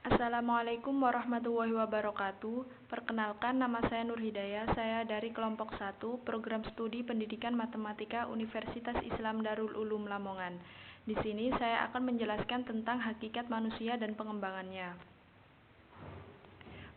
Assalamualaikum warahmatullahi wabarakatuh. Perkenalkan, nama saya Nur Hidayah. Saya dari kelompok 1, Program Studi Pendidikan Matematika Universitas Islam Darul Ulum Lamongan. Di sini saya akan menjelaskan tentang hakikat manusia dan pengembangannya.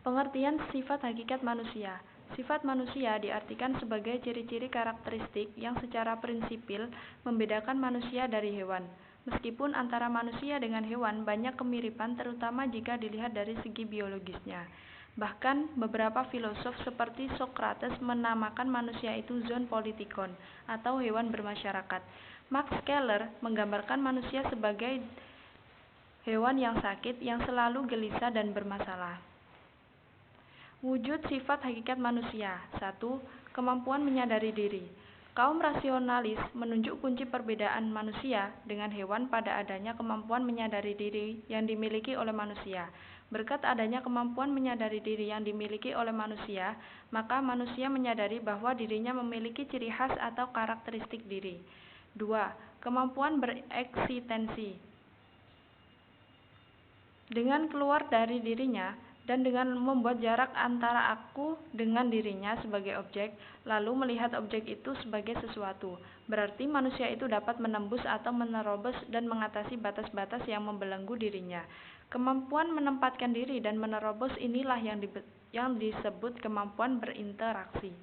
Pengertian sifat hakikat manusia. Sifat manusia diartikan sebagai ciri-ciri karakteristik yang secara prinsipil membedakan manusia dari hewan. Meskipun antara manusia dengan hewan banyak kemiripan, terutama jika dilihat dari segi biologisnya. Bahkan beberapa filosof seperti Socrates menamakan manusia itu zoon politikon atau hewan bermasyarakat. Max Keller menggambarkan manusia sebagai hewan yang sakit, yang selalu gelisah dan bermasalah. Wujud sifat hakikat manusia. 1. Kemampuan menyadari diri. Kaum rasionalis menunjuk kunci perbedaan manusia dengan hewan pada adanya kemampuan menyadari diri yang dimiliki oleh manusia. Berkat adanya kemampuan menyadari diri yang dimiliki oleh manusia, maka manusia menyadari bahwa dirinya memiliki ciri khas atau karakteristik diri. 2. Kemampuan bereksistensi. Dengan keluar dari dirinya, dan dengan membuat jarak antara aku dengan dirinya sebagai objek, lalu melihat objek itu sebagai sesuatu. Berarti manusia itu dapat menembus atau menerobos dan mengatasi batas-batas yang membelenggu dirinya. Kemampuan menempatkan diri dan menerobos inilah yang disebut kemampuan berinteraksi.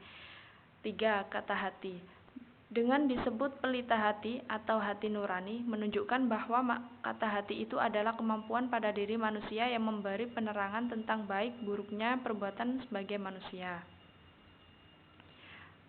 3. Kata hati. Dengan disebut pelita hati atau hati nurani, menunjukkan bahwa kata hati itu adalah kemampuan pada diri manusia yang memberi penerangan tentang baik buruknya perbuatan sebagai manusia.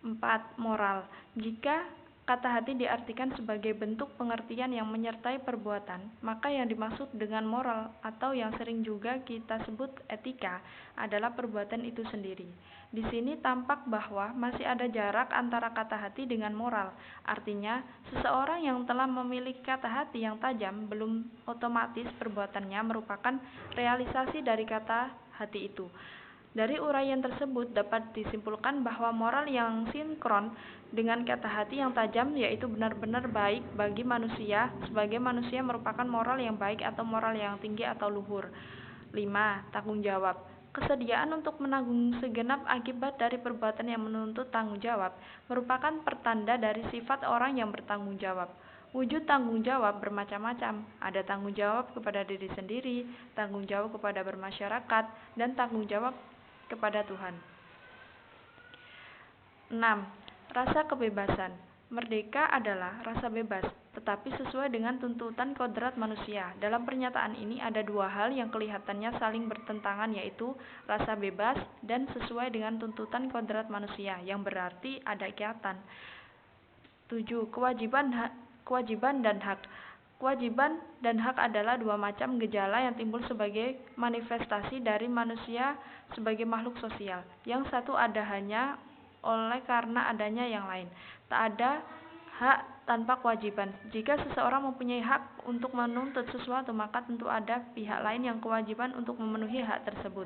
4. Moral. Jika kata hati diartikan sebagai bentuk pengertian yang menyertai perbuatan, maka yang dimaksud dengan moral atau yang sering juga kita sebut etika adalah perbuatan itu sendiri. Di sini tampak bahwa masih ada jarak antara kata hati dengan moral. Artinya, seseorang yang telah memiliki kata hati yang tajam belum otomatis perbuatannya merupakan realisasi dari kata hati itu. Dari uraian tersebut dapat disimpulkan bahwa moral yang sinkron dengan kata hati yang tajam yaitu benar-benar baik bagi manusia, sebagai manusia merupakan moral yang baik atau moral yang tinggi atau luhur. 5. Tanggung jawab. Kesediaan untuk menanggung segenap akibat dari perbuatan yang menuntut tanggung jawab merupakan pertanda dari sifat orang yang bertanggung jawab. Wujud tanggung jawab bermacam-macam. Ada tanggung jawab kepada diri sendiri, tanggung jawab kepada bermasyarakat, dan tanggung jawab kepada Tuhan. 6. Rasa kebebasan. Merdeka adalah rasa bebas, tetapi sesuai dengan tuntutan kodrat manusia. Dalam pernyataan ini ada dua hal yang kelihatannya saling bertentangan, yaitu rasa bebas dan sesuai dengan tuntutan kodrat manusia, yang berarti ada ikatan. 7. Kewajiban dan hak. Kewajiban dan hak adalah dua macam gejala yang timbul sebagai manifestasi dari manusia sebagai makhluk sosial. Yang satu ada hanya oleh karena adanya yang lain. Tak ada hak tanpa kewajiban. Jika seseorang mempunyai hak untuk menuntut sesuatu, maka tentu ada pihak lain yang kewajiban untuk memenuhi hak tersebut.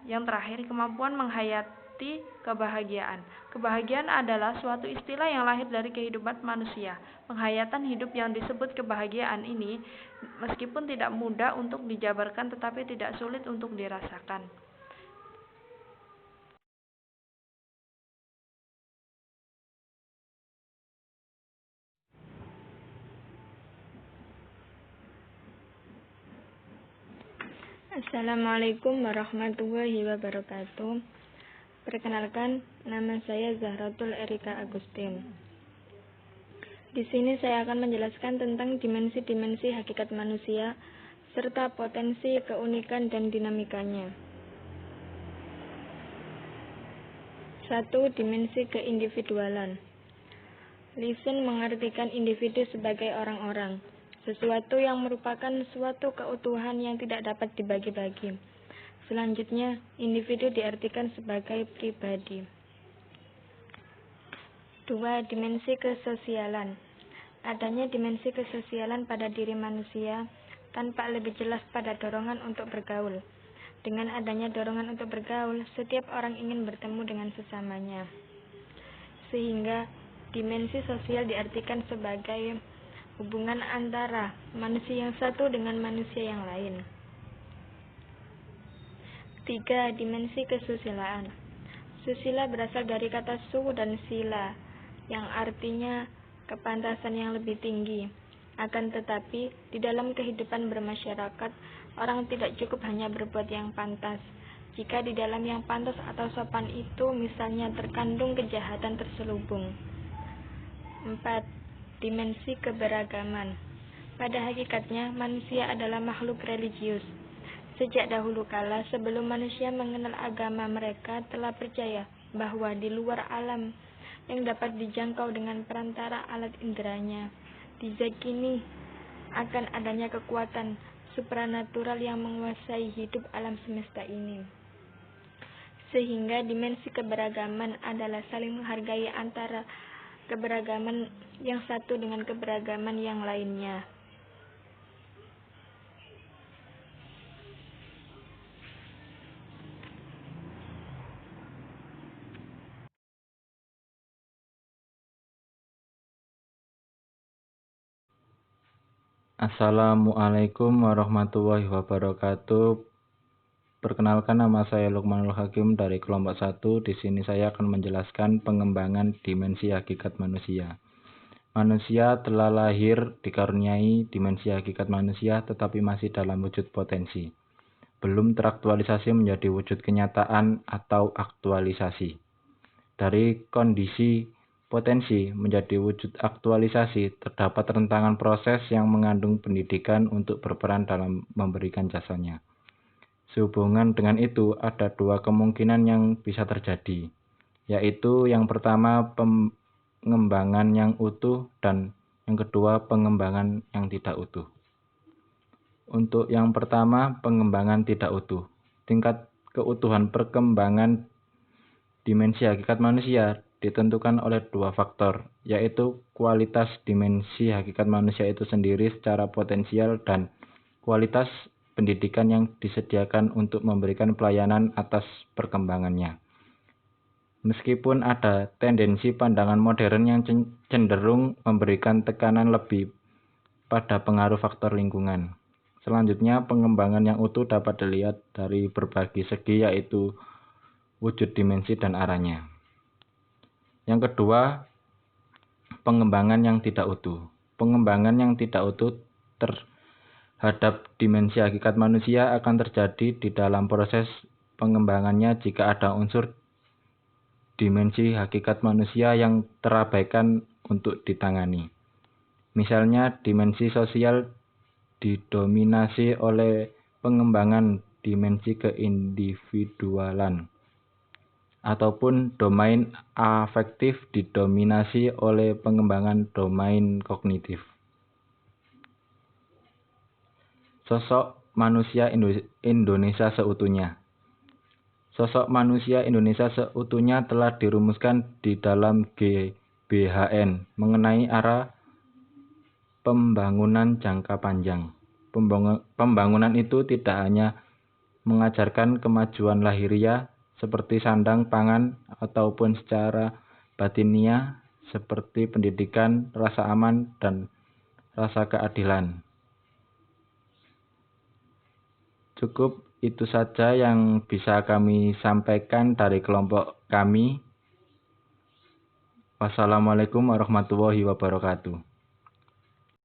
Yang terakhir, kemampuan menghayati kebahagiaan. Kebahagiaan adalah suatu istilah yang lahir dari kehidupan manusia. Penghayatan hidup yang disebut kebahagiaan ini, meskipun tidak mudah untuk dijabarkan, tetapi tidak sulit untuk dirasakan. Assalamualaikum warahmatullahi wabarakatuh. Perkenalkan, nama saya Zahratul Erika Agustin. Di sini saya akan menjelaskan tentang dimensi-dimensi hakikat manusia serta potensi, keunikan, dan dinamikanya. 1. Dimensi keindividualan. Listen mengartikan individu sebagai orang-orang, sesuatu yang merupakan suatu keutuhan yang tidak dapat dibagi-bagi. Selanjutnya, individu diartikan sebagai pribadi. 2. Dimensi kesosialan. Adanya dimensi kesosialan pada diri manusia tanpa lebih jelas pada dorongan untuk bergaul. Dengan adanya dorongan untuk bergaul, setiap orang ingin bertemu dengan sesamanya. Sehingga dimensi sosial diartikan sebagai hubungan antara manusia yang satu dengan manusia yang lain. 3. Dimensi kesusilaan. Susila berasal dari kata su dan sila, yang artinya kepantasan yang lebih tinggi. Akan tetapi, di dalam kehidupan bermasyarakat, orang tidak cukup hanya berbuat yang pantas. Jika di dalam yang pantas atau sopan itu misalnya terkandung kejahatan terselubung. 4. Dimensi keberagaman. Pada hakikatnya, manusia adalah makhluk religius. Sejak dahulu kala, sebelum manusia mengenal agama, mereka telah percaya bahwa di luar alam yang dapat dijangkau dengan perantara alat inderanya, diyakini akan adanya kekuatan supranatural yang menguasai hidup alam semesta ini. Sehingga dimensi keberagaman adalah saling menghargai antara keberagaman yang satu dengan keberagaman yang lainnya. Assalamualaikum warahmatullahi wabarakatuh. Perkenalkan, nama saya Lukmanul Hakim dari kelompok 1. Di sini saya akan menjelaskan pengembangan dimensi hakikat manusia. Manusia telah lahir dikaruniai dimensi hakikat manusia, tetapi masih dalam wujud potensi. Belum teraktualisasi menjadi wujud kenyataan atau aktualisasi. Dari kondisi potensi menjadi wujud aktualisasi, terdapat rentangan proses yang mengandung pendidikan untuk berperan dalam memberikan jasanya. Sehubungan dengan itu, ada dua kemungkinan yang bisa terjadi, yaitu yang pertama pengembangan yang utuh dan yang kedua pengembangan yang tidak utuh. Untuk yang pertama, pengembangan tidak utuh. Tingkat keutuhan perkembangan dimensi hakikat manusia ditentukan oleh dua faktor, yaitu kualitas dimensi hakikat manusia itu sendiri secara potensial dan kualitas pendidikan yang disediakan untuk memberikan pelayanan atas perkembangannya. Meskipun ada tendensi pandangan modern yang cenderung memberikan tekanan lebih pada pengaruh faktor lingkungan. Selanjutnya, pengembangan yang utuh dapat dilihat dari berbagai segi, yaitu wujud dimensi dan arahnya. Yang kedua, pengembangan yang tidak utuh. Pengembangan yang tidak utuh terhadap dimensi hakikat manusia akan terjadi di dalam proses pengembangannya jika ada unsur dimensi hakikat manusia yang terabaikan untuk ditangani. Misalnya, dimensi sosial didominasi oleh pengembangan dimensi keindividualan, ataupun domain afektif didominasi oleh pengembangan domain kognitif. Sosok manusia Indonesia seutuhnya. Sosok manusia Indonesia seutuhnya telah dirumuskan di dalam GBHN mengenai arah pembangunan jangka panjang. Pembangunan itu tidak hanya mengajarkan kemajuan lahiriah seperti sandang pangan ataupun secara batinia seperti pendidikan, rasa aman, dan rasa keadilan. Cukup itu saja yang bisa kami sampaikan dari kelompok kami. Wassalamualaikum warahmatullahi wabarakatuh.